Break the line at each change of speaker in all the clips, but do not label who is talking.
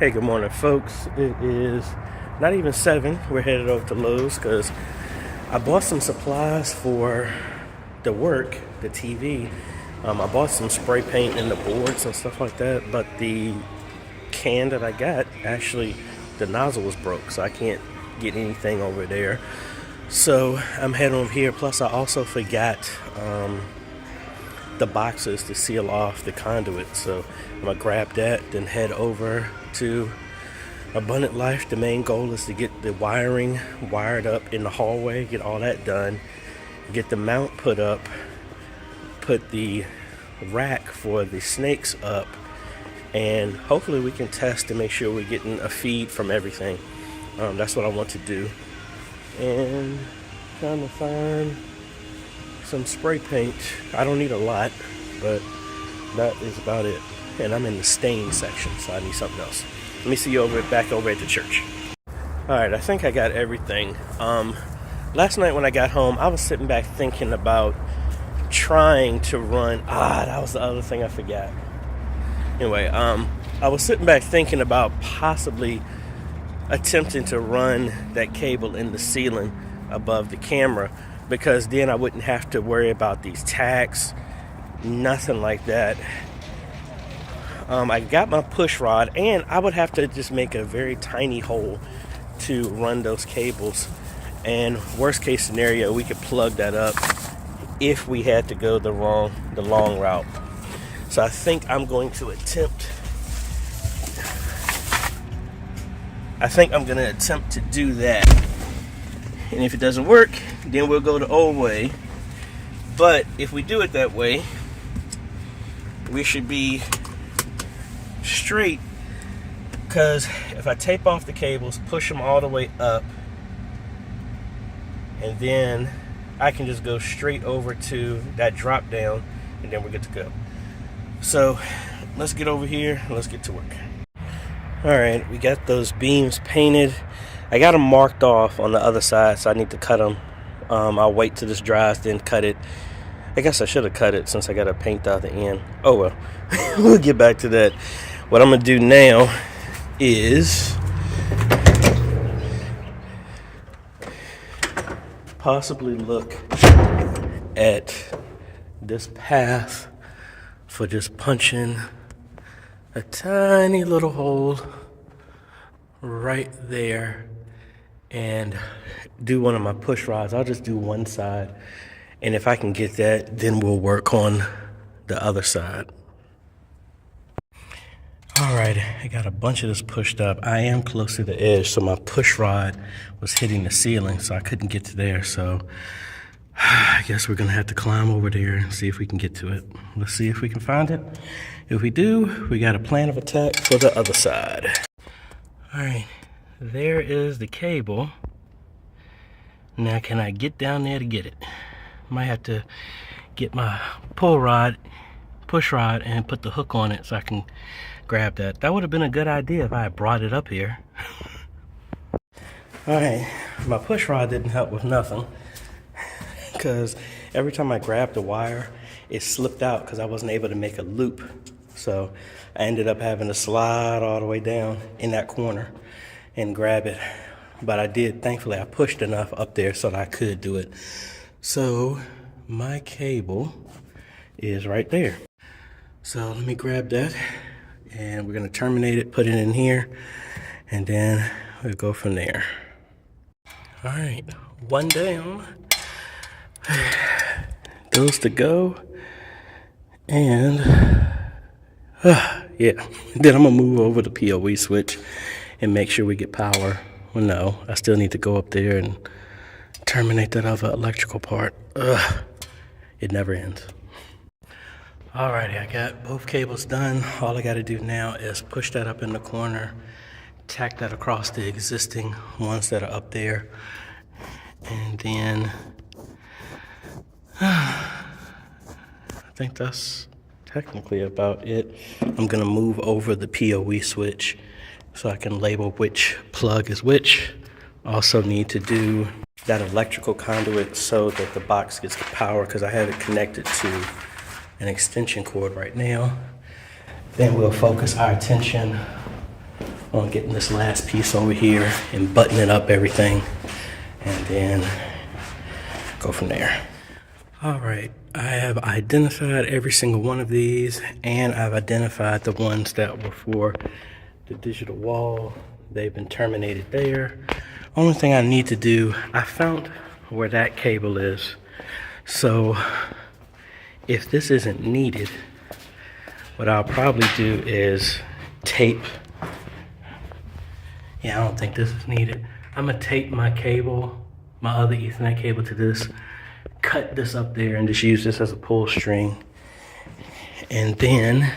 Hey, good morning, folks. It is not even 7. We're headed over to Lowe's because I bought some supplies for the work, the TV. I bought some spray paint and the boards and stuff like that, but the can that I got, actually, the nozzle was broke, so I can't get anything over there. So I'm heading over here. Plus, I also forgot the boxes to seal off the conduit, so I'm gonna grab that, then head over to Abundant Life. The main goal is to get the wiring wired up in the hallway, get all that done, get the mount put up, put the rack for the snakes up, and hopefully we can test to make sure we're getting a feed from everything. That's what I want to do. And trying to find some spray paint. I don't need a lot, but that is about it. And I'm in the stain section, so I need something else. Let me see you back over at the church. Alright, I think I got everything. Last night when I got home, I was sitting back thinking about trying to run. That was the other thing I forgot. Anyway, I was sitting back thinking about possibly attempting to run that cable in the ceiling above the camera, because then I wouldn't have to worry about these tacks, nothing like that. I got my push rod, and I would have to just make a very tiny hole to run those cables, and worst case scenario, we could plug that up if we had to go the long route. So I think I'm going to attempt to do that. And if it doesn't work, then we'll go the old way. But if we do it that way, we should be straight, because if I tape off the cables, push them all the way up, and then I can just go straight over to that drop down, and then we're good to go. So let's get over here and let's get to work. Alright, we got those beams painted. I got them marked off on the other side, so I need to cut them. I'll wait till this dries, then cut it. I guess I should have cut it since I got to paint out the end. Oh well, we'll get back to that. What I'm going to do now is possibly look at this path for just punching a tiny little hole right there and do one of my push rods. I'll just do one side, and if I can get that, then we'll work on the other side. Alright, I got a bunch of this pushed up. I am close to the edge, so my push rod was hitting the ceiling, so I couldn't get to there. So I guess we're gonna have to climb over there and see if we can get to it. Let's see if we can find it. If we do, we got a plan of attack for the other side. Alright, there is the cable. Now can I get down there to get it? Might have to get my push rod, and put the hook on it so I can grab that. That would have been a good idea if I had brought it up here. Alright, my push rod didn't help with nothing, because every time I grabbed the wire, it slipped out because I wasn't able to make a loop. So I ended up having to slide all the way down in that corner and grab it. But I did, thankfully, I pushed enough up there so that I could do it. So my cable is right there. So let me grab that, and we're gonna terminate it, put it in here, and then we'll go from there. All right, one down. Those to go. And yeah, then I'm gonna move over the PoE switch and make sure we get power. Well, no, I still need to go up there and terminate that other electrical part. It never ends. Alrighty, I got both cables done. All I gotta do now is push that up in the corner, tack that across the existing ones that are up there, and then I think that's technically about it. I'm gonna move over the PoE switch so I can label which plug is which. Also need to do that electrical conduit so that the box gets the power, because I have it connected to an extension cord right now. Then we'll focus our attention on getting this last piece over here and buttoning up everything, and then go from there. All right, I have identified every single one of these, and I've identified the ones that were for the digital wall. They've been terminated there. Only thing I need to do, I found where that cable is. So if this isn't needed, what I'll probably do is tape. Yeah, I don't think this is needed. I'm gonna tape my cable, my other Ethernet cable to this, cut this up there and just use this as a pull string. And then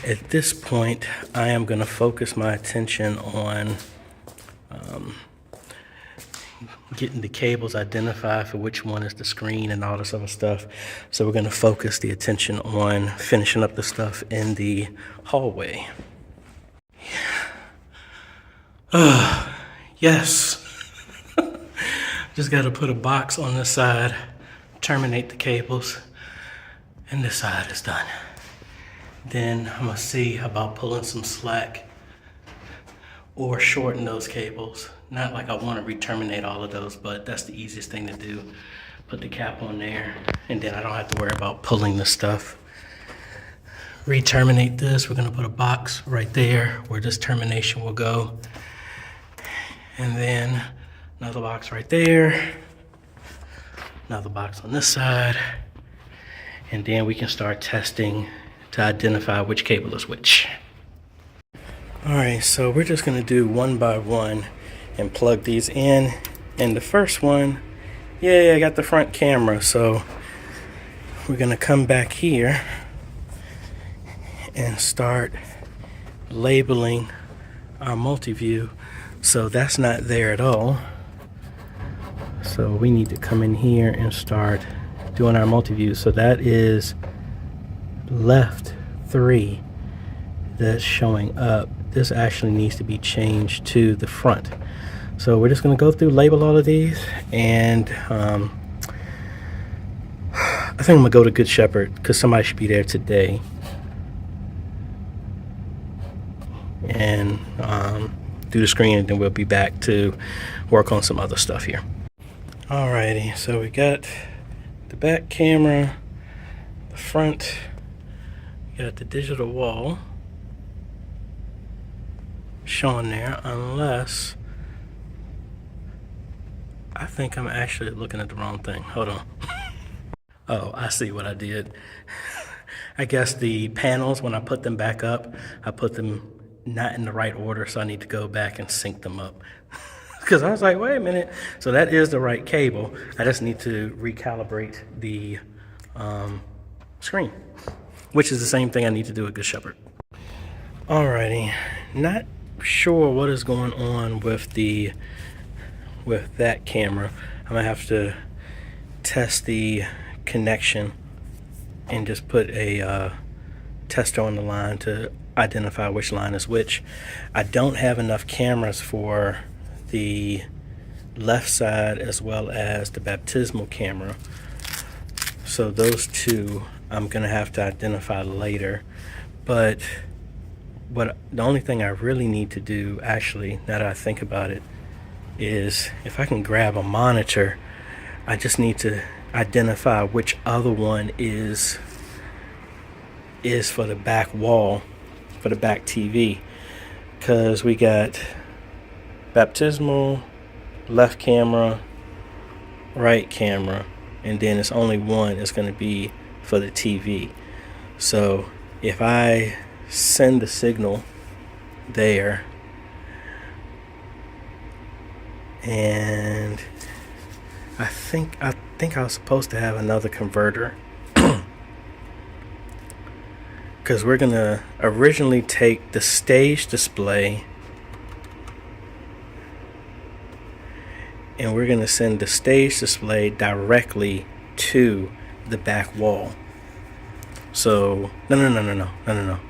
at this point, I am gonna focus my attention on getting the cables identified for which one is the screen and all this other stuff. So we're gonna focus the attention on finishing up the stuff in the hallway. Yes. Just gotta put a box on this side, terminate the cables, and this side is done. Then I'm gonna see about pulling some slack or shorten those cables. Not like I want to re-terminate all of those, but that's the easiest thing to do. Put the cap on there, and then I don't have to worry about pulling the stuff. Re-terminate this. We're gonna put a box right there where this termination will go. And then another box right there. Another box on this side. And then we can start testing to identify which cable is which. All right, so we're just gonna do one by one and plug these in. And the first one, yeah, I got the front camera, so we're gonna come back here and start labeling our multi-view. So that's not there at all. So we need to come in here and start doing our multi-view. So that is left 3 that's showing up. This actually needs to be changed to the front. So we're just going to go through, label all of these, and I think I'm going to go to Good Shepherd because somebody should be there today. And do the screen, and then we'll be back to work on some other stuff here. Alrighty, so we got the back camera, the front, we got the digital wall showing there, unless I think I'm actually looking at the wrong thing. Hold on. Oh, I see what I did. I guess the panels, when I put them back up, I put them not in the right order, so I need to go back and sync them up. Because I was like, wait a minute. So that is the right cable. I just need to recalibrate the screen, which is the same thing I need to do at Good Shepherd. Alrighty, not sure what is going on with that camera. I'm gonna have to test the connection and just put a tester on the line to identify which line is which. I don't have enough cameras for the left side as well as the baptismal camera, so those two I'm gonna have to identify later. But the only thing I really need to do, actually, now that I think about it, is if I can grab a monitor, I just need to identify which other one is for the back wall, for the back TV, because we got baptismal, left camera, right camera, and then it's only one is going to be for the TV. So if I send the signal there, and I think I was supposed to have another converter, because we're gonna originally take the stage display and we're gonna send the stage display directly to the back wall. So no.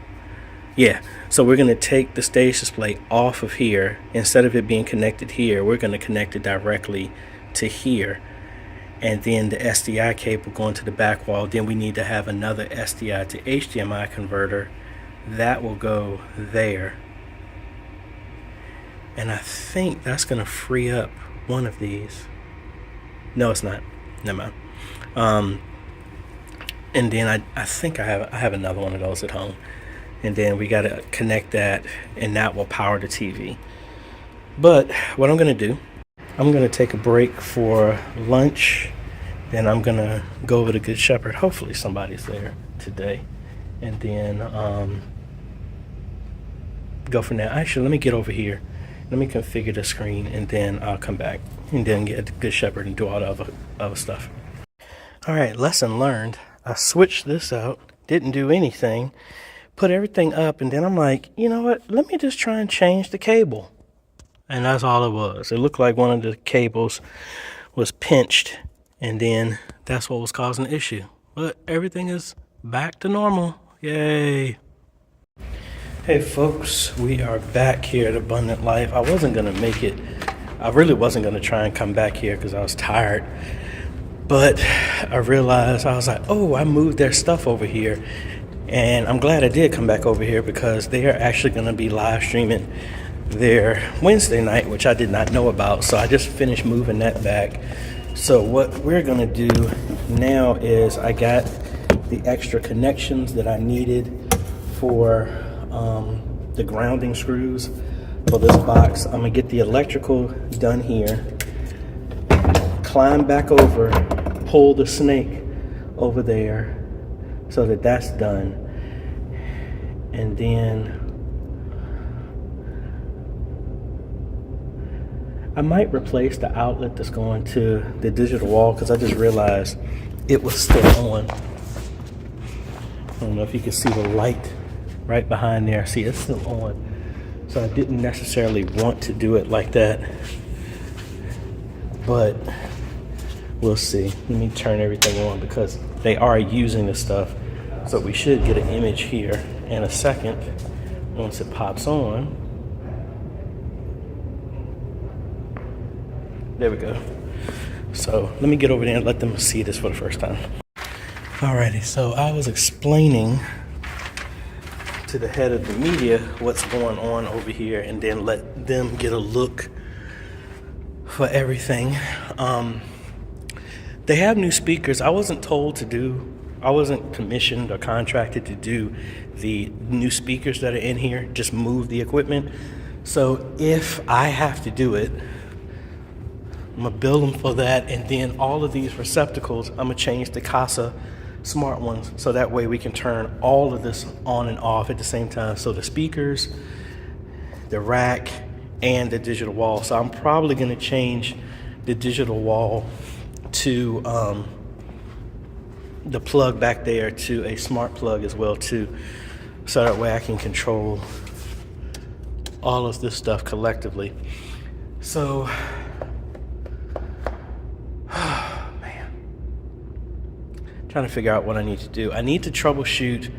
Yeah, so we're gonna take the stage display off of here. Instead of it being connected here, we're gonna connect it directly to here, and then the SDI cable going to the back wall. Then we need to have another SDI to HDMI converter that will go there, And I think that's gonna free up one of these. No, it's not. Never mind. And then I think I have another one of those at home. And then we gotta connect that, and that will power the TV. But what I'm gonna do, I'm gonna take a break for lunch. Then I'm gonna go over to Good Shepherd. Hopefully somebody's there today. And then go from there. Actually, let me get over here. Let me configure the screen, and then I'll come back and then get to Good Shepherd and do all the other stuff. All right, lesson learned. I switched this out, didn't do anything, put everything up, and then I'm like, you know what? Let me just try and change the cable. And that's all it was. It looked like one of the cables was pinched, and then that's what was causing the issue. But everything is back to normal. Yay. Hey folks, we are back here at Abundant Life. I wasn't gonna make it. I really wasn't gonna try and come back here because I was tired. But I realized, I was like, oh, I moved their stuff over here. And I'm glad I did come back over here because they are actually gonna be live streaming their Wednesday night, which I did not know about. So I just finished moving that back. So what we're gonna do now is I got the extra connections that I needed for the grounding screws for this box. I'm gonna get the electrical done here, climb back over, pull the snake over there so that that's done, and then I might replace the outlet that's going to the digital wall because I just realized it was still on. I don't know if you can see the light right behind there. See, it's still on. So I didn't necessarily want to do it like that, but we'll see. Let me turn everything on because they are using this stuff. So we should get an image here in a second once it pops on. There we go. So let me get over there and let them see this for the first time. Alrighty, so I was explaining to the head of the media what's going on over here and then let them get a look for everything. They have new speakers. I wasn't commissioned or contracted to do the new speakers that are in here, just move the equipment. So if I have to do it, I'm gonna bill them for that, and then all of these receptacles, I'm gonna change the Casa smart ones, so that way we can turn all of this on and off at the same time. So the speakers, the rack, and the digital wall. So I'm probably gonna change the digital wall to the plug back there to a smart plug as well too, so that way I can control all of this stuff collectively. So trying to figure out what I need to do. I need to troubleshoot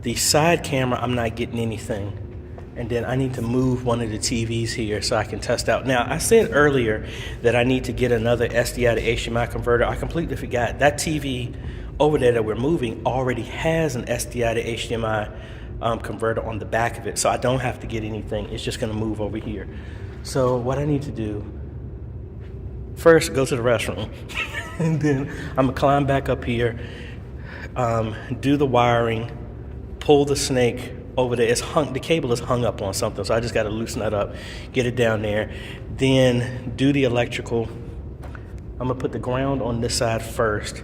the side camera. I'm not getting anything. And then I need to move one of the TVs here so I can test out. Now, I said earlier that I need to get another SDI to HDMI converter. I completely forgot. That TV over there that we're moving already has an SDI to HDMI converter on the back of it. So I don't have to get anything. It's just gonna move over here. So what I need to do, first go to the restroom. And then I'm gonna climb back up here, do the wiring, pull the snake over there. The cable is hung up on something, so I just gotta loosen that up, get it down there, then do the electrical. I'm gonna put the ground on this side first,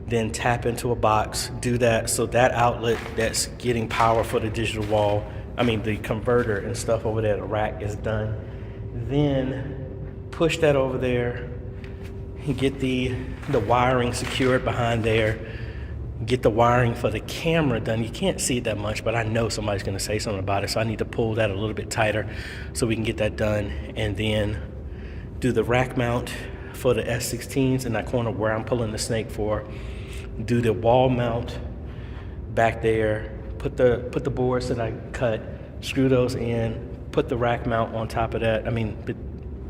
then tap into a box, do that, so that outlet that's getting power for the digital wall, the converter and stuff over there, the rack is done. Then push that over there, get the wiring secured behind there, get the wiring for the camera done. You can't see it that much, but I know somebody's gonna say something about it, so I need to pull that a little bit tighter so we can get that done, and then do the rack mount for the S16s in that corner where I'm pulling the snake for, do the wall mount back there, put the boards that I cut, screw those in, put the rack mount on top of that, the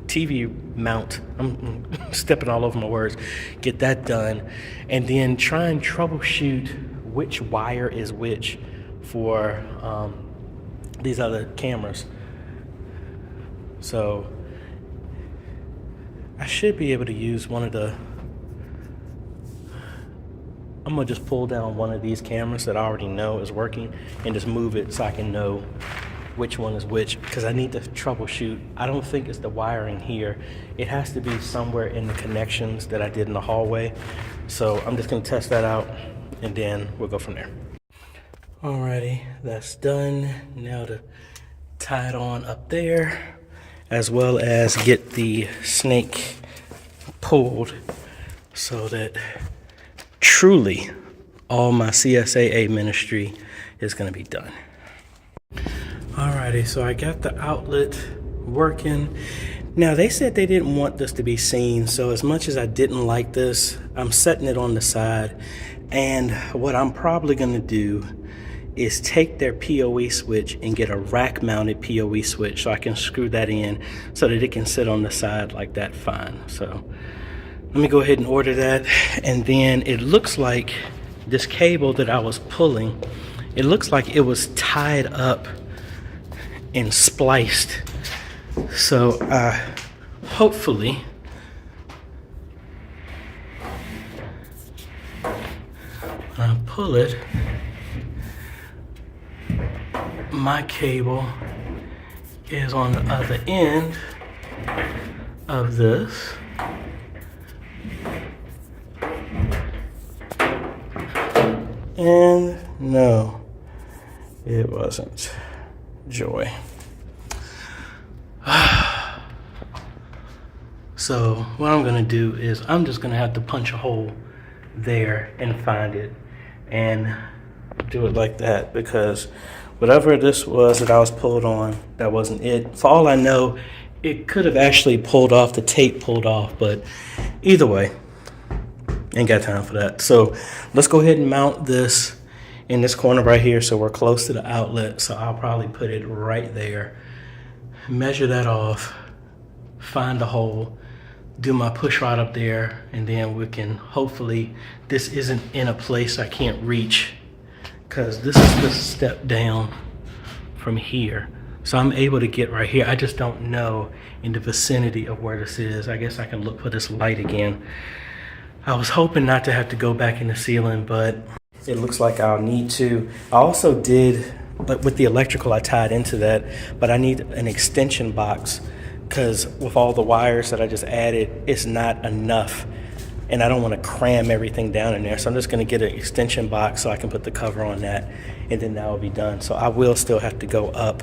TV mount, I'm stepping all over my words, get that done, and then try and troubleshoot which wire is which for these other cameras. So I should be able to use one of the, I'm gonna just pull down one of these cameras that I already know is working and just move it so I can know which one is which, because I need to troubleshoot. I don't think it's the wiring here. It has to be somewhere in the connections that I did in the hallway. So I'm just gonna test that out and then we'll go from there. Alrighty, that's done. Now to tie it on up there, as well as get the snake pulled so that truly all my CSAA ministry is gonna be done. Alrighty, so I got the outlet working. Now they said they didn't want this to be seen, so as much as I didn't like this, I'm setting it on the side. And what I'm probably gonna do is take their PoE switch and get a rack mounted PoE switch so I can screw that in so that it can sit on the side like that fine. So let me go ahead and order that. And then it looks like this cable that I was pulling, it looks like it was tied up and spliced. So hopefully when I pull it, my cable is on the other end of this. And no, it wasn't. Joy. So what I'm gonna do is I'm just gonna have to punch a hole there and find it and do it like that, because whatever this was that I was pulled on, that wasn't it. For all I know, it could have actually pulled off, the tape pulled off, but either way, ain't got time for that. So let's go ahead and mount this in this corner right here so we're close to the outlet. So I'll probably put it right there, measure that off, find a hole, do my push rod up there, and then we can hopefully, this isn't in a place I can't reach, because this is the step down from here. So I'm able to get right here. I just don't know in the vicinity of where this is. I guess I can look for this light again. I was hoping not to have to go back in the ceiling, but it looks like I'll need to. I also did, but with the electrical I tied into that, but I need an extension box, because with all the wires that I just added, it's not enough. And I don't want to cram everything down in there. So I'm just going to get an extension box so I can put the cover on that, and then that will be done. So I will still have to go up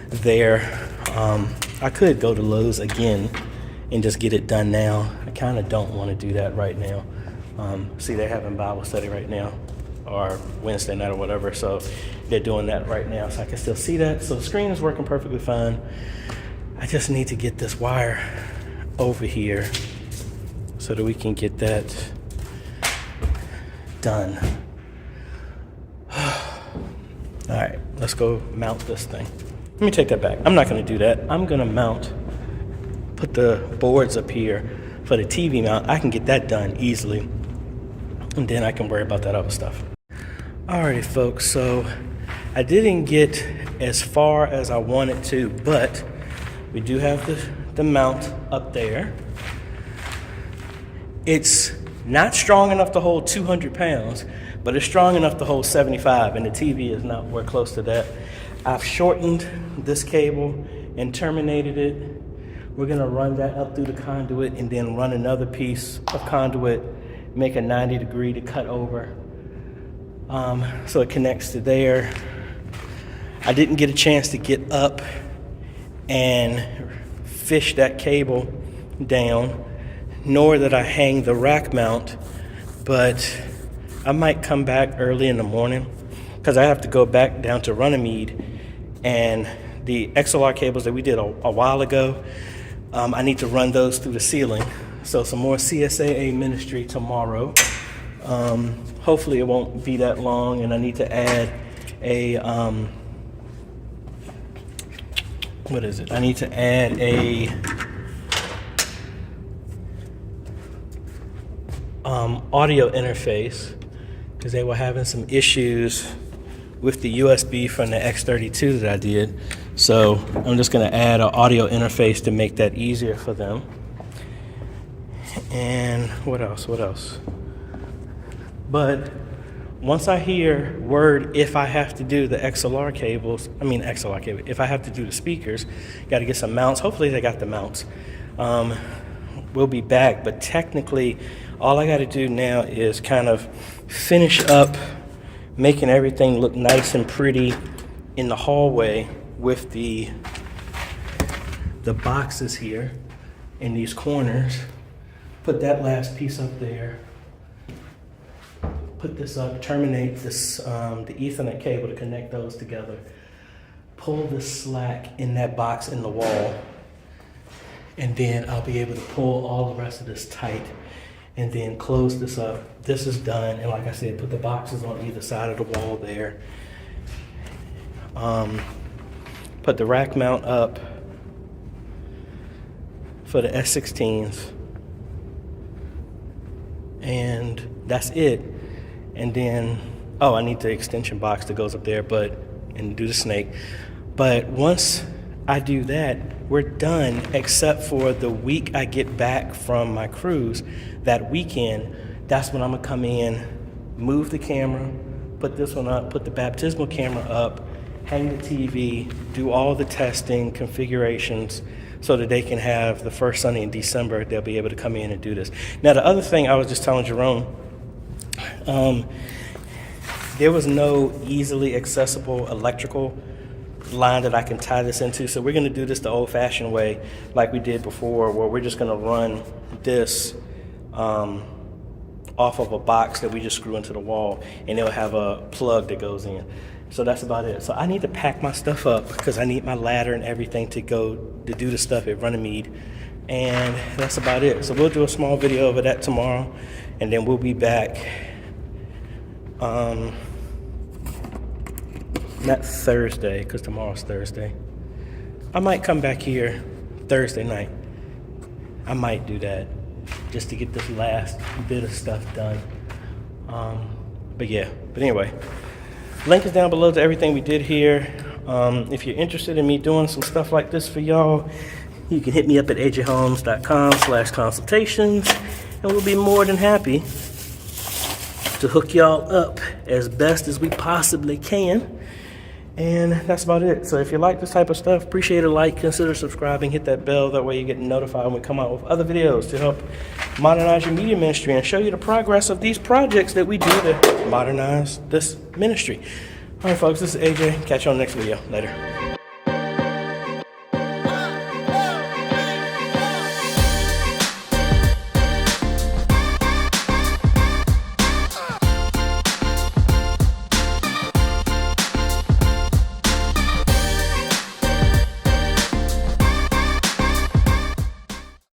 there. I could go to Lowe's again and just get it done now. I kind of don't want to do that right now. See, they're having Bible study right now, or Wednesday night or whatever. So they're doing that right now. So I can still see that. So the screen is working perfectly fine. I just need to get this wire over here so that we can get that done. All right, let's go mount this thing. Let me take that back. I'm not gonna do that. I'm gonna put the boards up here for the TV mount. I can get that done easily, and then I can worry about that other stuff. Alrighty, folks, so I didn't get as far as I wanted to, but we do have the mount up there. It's not strong enough to hold 200 pounds, but it's strong enough to hold 75, and the TV is nowhere close to that. I've shortened this cable and terminated it. We're gonna run that up through the conduit and then run another piece of conduit, make a 90 degree to cut over. So it connects to there. I didn't get a chance to get up and fish that cable down, nor that I hang the rack mount, but I might come back early in the morning because I have to go back down to Runnymede, and the XLR cables that we did a while ago, I need to run those through the ceiling. So some more CSAA ministry tomorrow. Hopefully it won't be that long, and I need to add a, what is it? I need to add a audio interface, because they were having some issues with the USB from the X32 that I did. So I'm just going to add an audio interface to make that easier for them. And what else? But once I hear word, if I have to do the XLR cable, if I have to do the speakers, got to get some mounts. Hopefully they got the mounts. We'll be back, but technically all I got to do now is kind of finish up making everything look nice and pretty in the hallway with the boxes here in these corners. Put that last piece up there. Put this up, terminate this, the Ethernet cable to connect those together. Pull the slack in that box in the wall. And then I'll be able to pull all the rest of this tight and then close this up. This is done. And like I said, put the boxes on either side of the wall there. Put the rack mount up for the S16s. And that's it. And then, I need the extension box that goes up there, and do the snake. But once I do that, we're done, except for the week I get back from my cruise. That weekend, that's when I'm gonna come in, move the camera, put this one up, put the baptismal camera up, hang the TV, do all the testing, configurations, so that they can have the first Sunday in December, they'll be able to come in and do this. Now, the other thing I was just telling Jerome, there was no easily accessible electrical line that I can tie this into, so we're gonna do this the old-fashioned way, like we did before, where we're just gonna run this off of a box that we just screw into the wall, and it'll have a plug that goes in. So that's about it. So I need to pack my stuff up because I need my ladder and everything to go to do the stuff at Runnymede. And that's about it. So we'll do a small video of that tomorrow, and then we'll be back. Not Thursday, because tomorrow's Thursday. I might come back here Thursday night. I might do that just to get this last bit of stuff done. But anyway, link is down below to everything we did here. If you're interested in me doing some stuff like this for y'all, you can hit me up at ajhomes.com/consultations, and we'll be more than happy to hook y'all up as best as we possibly can. And that's about it. So if you like this type of stuff, appreciate a like, consider subscribing, hit that bell. That way you get notified when we come out with other videos to help modernize your media ministry and show you the progress of these projects that we do to modernize this ministry. All right, folks, this is AJ. Catch you on the next video. Later.